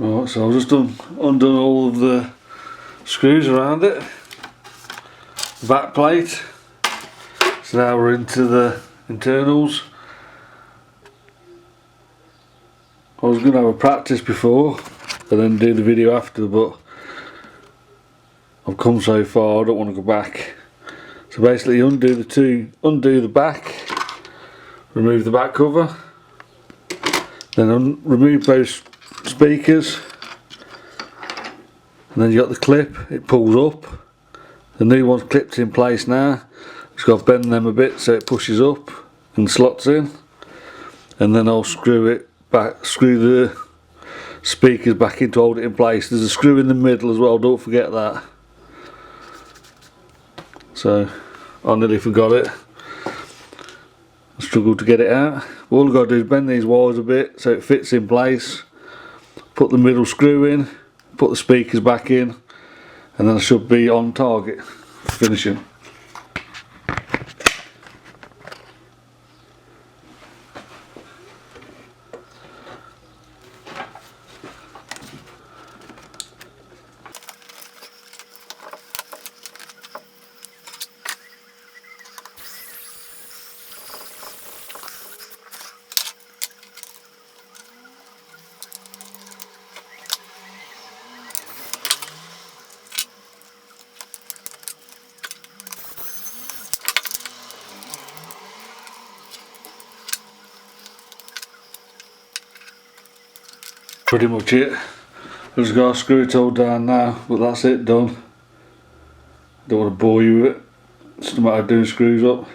Right, so I've just undone all of the screws around it, back plate. So now we're into the internals. I was going to have a practice before and then do the video after, but I've come so far I don't want to go back. So basically undo the back, remove the back cover, then remove both speakers, and then you got the clip, it pulls up. The new one's clipped in place now. Just got to bend them a bit so it pushes up and slots in, and then I'll screw the speakers back in to hold it in place. There's a screw in the middle as well, don't forget that. So I nearly forgot it. I struggled to get it out. All I've got to do is bend these wires a bit so it fits in place, put the middle screw in, put the speakers back in, and then I should be on target for finishing. Pretty much it. I've just got to screw it all down now, but that's it, done. Don't want to bore you with it. It's just a matter of doing screws up.